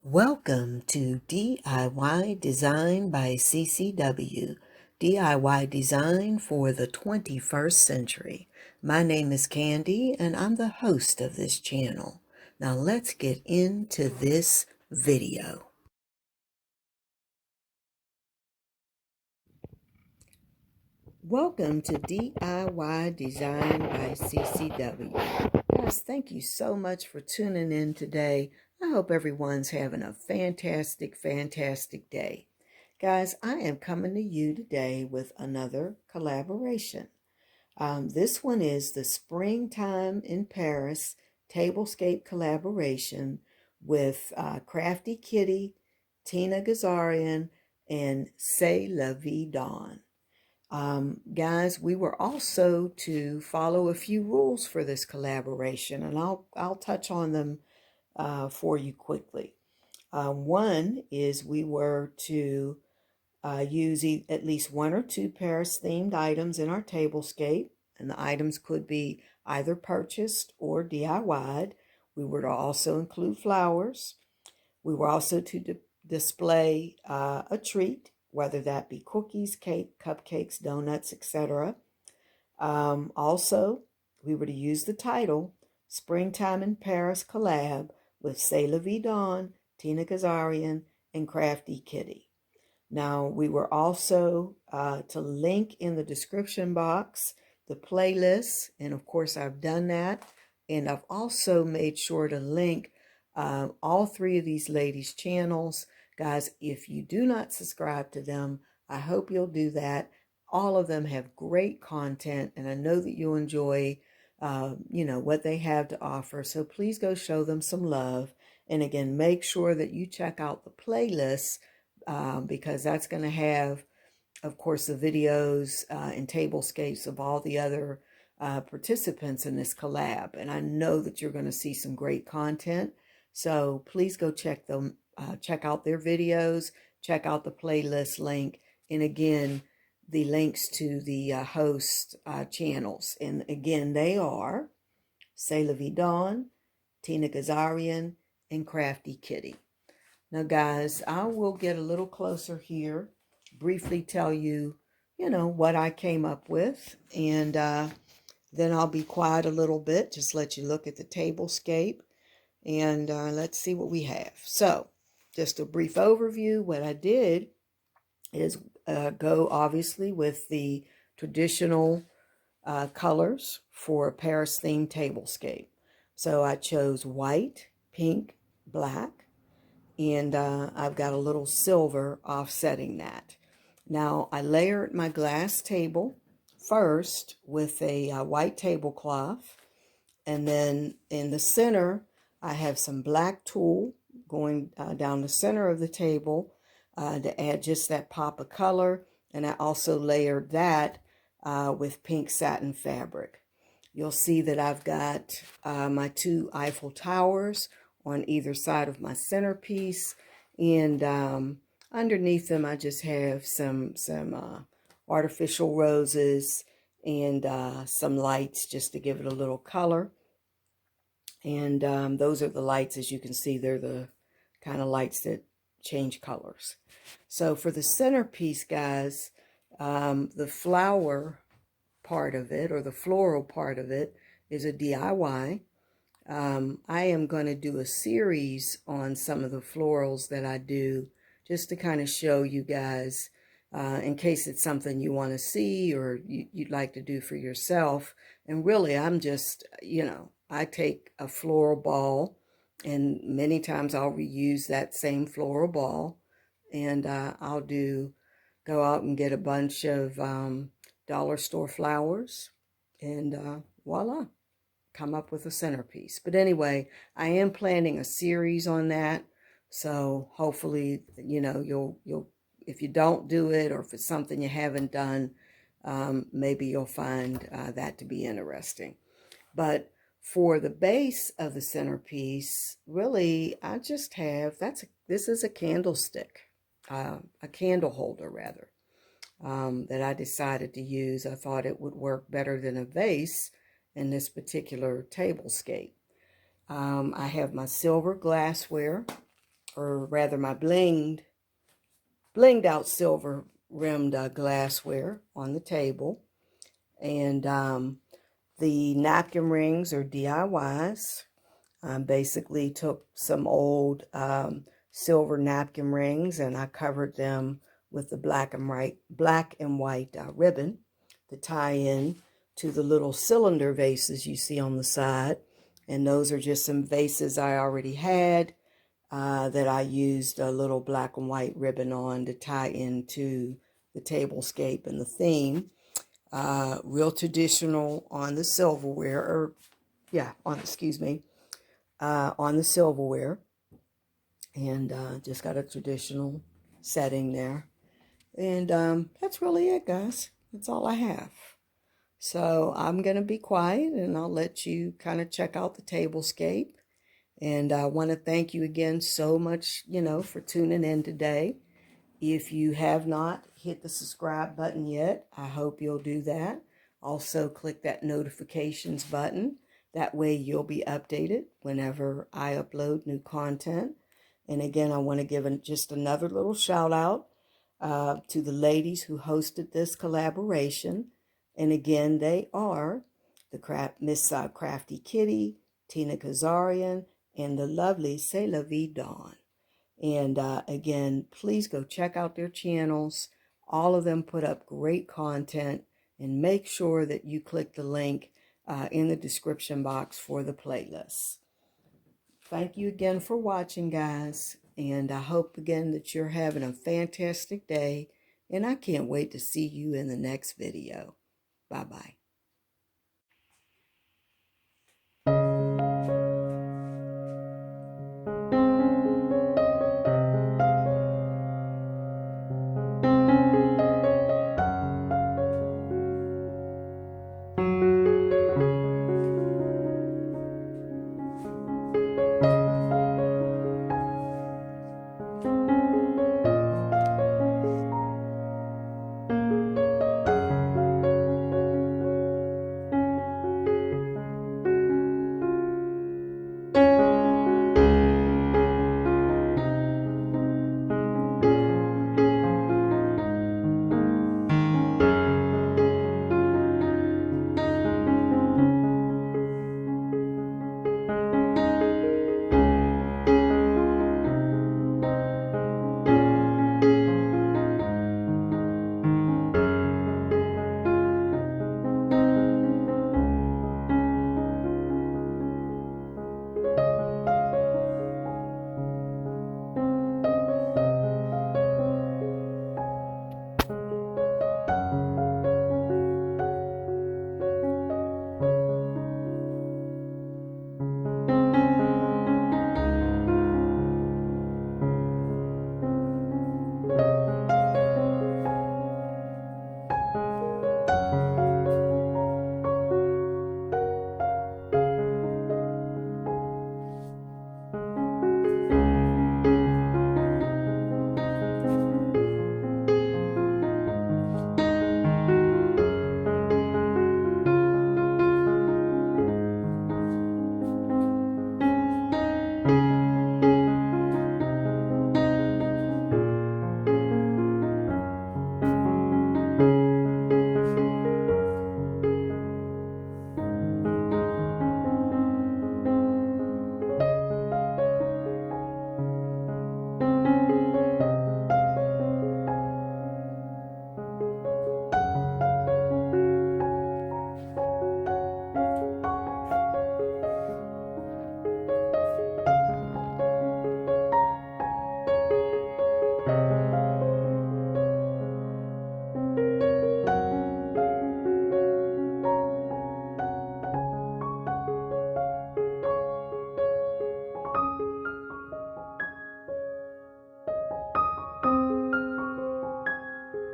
Welcome to DIY Design by CCW, DIY Design for the 21st Century. My name is Candy and I'm the host of this channel. Now let's get into this video. Welcome to DIY Design by CCW. Guys, thank you so much for tuning in today. I hope everyone's having a fantastic day. Guys, I am coming to you today with another collaboration. This one is the Springtime in Paris Tablescape collaboration with Crafty Kitty, Tina Kazarian, and C'est La Vie Dawn. Guys, we were also to follow a few rules for this collaboration, and I'll touch on them for you quickly. One is we were to use at least one or two Paris-themed items in our tablescape, and the items could be either purchased or DIY'd. We were to also include flowers. We were also to display a treat, whether that be cookies, cake, cupcakes, donuts, etc. Also, we were to use the title Springtime in Paris Collab with C'est La Vie Dawn, Tina Kazarian, and Crafty Kitty. Now, we were also to link in the description box the playlist, and of course I've done that. And I've also made sure to link all three of these ladies' channels. Guys, if you do not subscribe to them, I hope you'll do that. All of them have great content, and I know that you'll enjoy, what they have to offer. So please go show them some love. And again, make sure that you check out the playlist because that's going to have, of course, the videos and tablescapes of all the other participants in this collab. And I know that you're going to see some great content. So please go check them. Check out their videos, check out the playlist link, and again, the links to the host channels. And again, they are C'est La Vie Dawn, Tina Kazarian, and Crafty Kitty. Now, guys, I will get a little closer here, briefly tell you, what I came up with, and then I'll be quiet a little bit, just let you look at the tablescape, and let's see what we have. So, just a brief overview. What I did is go obviously with the traditional colors for a Paris-themed tablescape. So I chose white, pink, black, and I've got a little silver offsetting that. Now I layered my glass table first with a white tablecloth, and then in the center I have some black tulle going down the center of the table to add just that pop of color. And I also layered that with pink satin fabric. You'll see that I've got my two Eiffel Towers on either side of my centerpiece. And underneath them, I just have some artificial roses and some lights just to give it a little color. And those are the lights, as you can see, they're the kind of lights that change colors. So for the centerpiece, guys, the flower part of it, or the floral part of it, is a DIY. I am going to do a series on some of the florals that I do, just to kind of show you guys, in case it's something you want to see or you'd like to do for yourself. And really, I'm just, I take a floral ball, and many times I'll reuse that same floral ball, and I'll go out and get a bunch of dollar store flowers, and voila, come up with a centerpiece. But anyway, I am planning a series on that, so hopefully, you'll if you don't do it, or if it's something you haven't done, maybe you'll find that to be interesting. But for the base of the centerpiece, really, I just have, this is a candlestick, a candle holder rather, that I decided to use. I thought it would work better than a vase in this particular tablescape. I have my silver glassware or rather my blinged out silver rimmed glassware on the table. And the napkin rings are DIYs. Basically took some old silver napkin rings and I covered them with the black and white ribbon to tie in to the little cylinder vases you see on the side. And those are just some vases I already had that I used a little black and white ribbon on to tie into the tablescape and the theme. Real traditional on the silverware, or yeah, on the silverware, and just got a traditional setting there. And that's really it, guys. That's all I have. So I'm going to be quiet and I'll let you kind of check out the tablescape. And I want to thank you again so much, for tuning in today. If you have not hit the subscribe button yet, I hope you'll do that. Also, click that notifications button. That way you'll be updated whenever I upload new content. And again, I want to give just another little shout out to the ladies who hosted this collaboration. And again, they are Miss Crafty Kitty, Tina Kazarian, and the lovely C'est La Vie Dawn. And again, please go check out their channels. All of them put up great content. And make sure that you click the link in the description box for the playlist. Thank you again for watching, guys. And I hope again that you're having a fantastic day. And I can't wait to see you in the next video. Bye-bye.